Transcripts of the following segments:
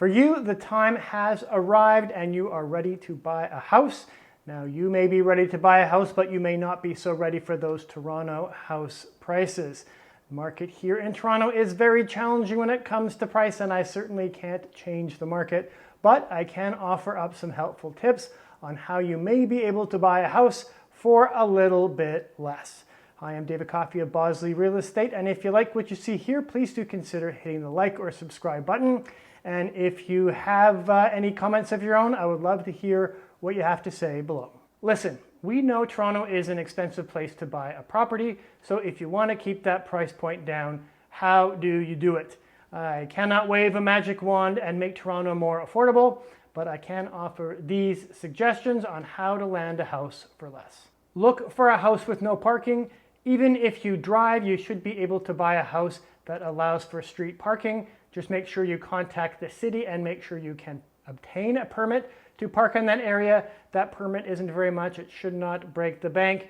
For you, the time has arrived and you are ready to buy a house. Now, you may be ready to buy a house, but you may not be so ready for those Toronto house prices. The market here in Toronto is very challenging when it comes to price, and I certainly can't change the market, but I can offer up some helpful tips on how you may be able to buy a house for a little bit less. Hi, I'm David Coffey of Bosley Real Estate, and if you like what you see here, please do consider hitting the like or subscribe button. And if you have any comments of your own, I would love to hear what you have to say below. Listen, we know Toronto is an expensive place to buy a property, so if you want to keep that price point down, how do you do it? I cannot wave a magic wand and make Toronto more affordable, but I can offer these suggestions on how to land a house for less. Look for a house with no parking. Even if you drive, you should be able to buy a house that allows for street parking. Just make sure you contact the city and make sure you can obtain a permit to park in that area. That permit isn't very much. It should not break the bank.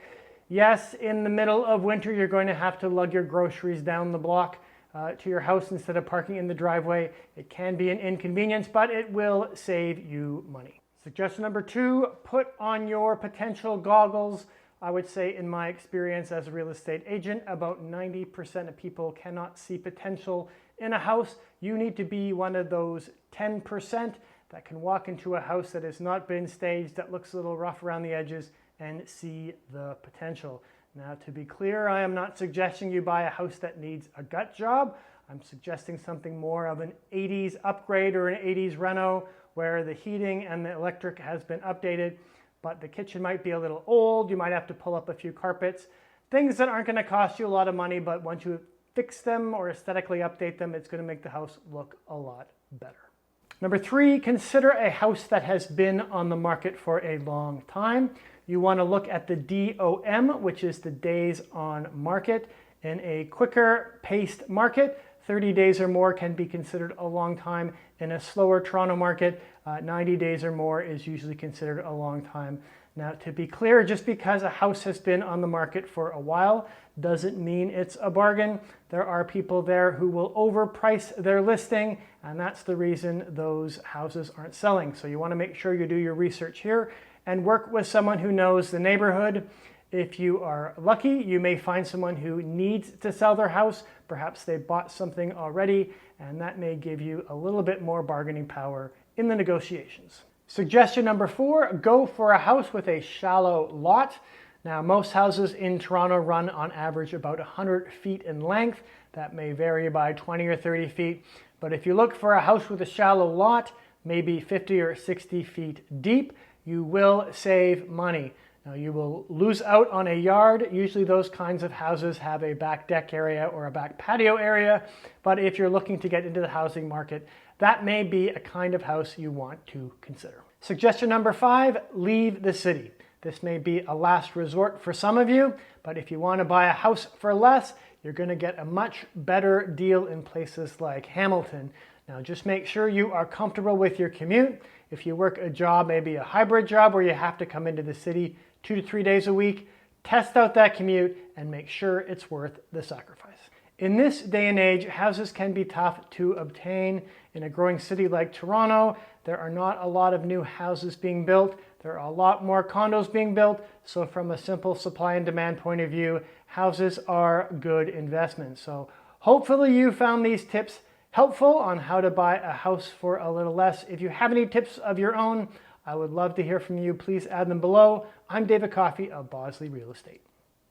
Yes, in the middle of winter, you're going to have to lug your groceries down the block to your house instead of parking in the driveway. It can be an inconvenience, but it will save you money. Suggestion number 2, put on your potential goggles. I would say in my experience as a real estate agent, about 90% of people cannot see potential in a house. You need to be one of those 10% that can walk into a house that has not been staged, that looks a little rough around the edges, and see the potential. Now, to be clear, I am not suggesting you buy a house that needs a gut job. I'm suggesting something more of an 80s upgrade or an 80s reno where the heating and the electric has been updated, but the kitchen might be a little old. You might have to pull up a few carpets. Things that aren't going to cost you a lot of money, but once you fix them or aesthetically update them, it's going to make the house look a lot better. Number 3, consider a house that has been on the market for a long time. You want to look at the DOM, which is the days on market. In a quicker paced market, 30 days or more can be considered a long time. In a slower Toronto market, 90 days or more is usually considered a long time. Now, to be clear, just because a house has been on the market for a while doesn't mean it's a bargain. There are people there who will overprice their listing, and that's the reason those houses aren't selling. So you want to make sure you do your research here and work with someone who knows the neighborhood. If you are lucky, you may find someone who needs to sell their house. Perhaps they bought something already, and that may give you a little bit more bargaining power in the negotiations. Suggestion number 4, go for a house with a shallow lot. Now, most houses in Toronto run on average about 100 feet in length. That may vary by 20 or 30 feet. But if you look for a house with a shallow lot, maybe 50 or 60 feet deep, you will save money. Now, you will lose out on a yard. Usually those kinds of houses have a back deck area or a back patio area. But if you're looking to get into the housing market, that may be a kind of house you want to consider. Suggestion number 5, leave the city. This may be a last resort for some of you, but if you want to buy a house for less, you're going to get a much better deal in places like Hamilton. Now, just make sure you are comfortable with your commute. If you work a job, maybe a hybrid job where you have to come into the city 2 to 3 days a week, test out that commute and make sure it's worth the sacrifice. In this day and age, houses can be tough to obtain. In a growing city like Toronto, there are not a lot of new houses being built. There are a lot more condos being built. So from a simple supply and demand point of view, houses are good investments. So hopefully you found these tips helpful on how to buy a house for a little less. If you have any tips of your own, I would love to hear from you. Please add them below. I'm David Coffey of Bosley Real Estate.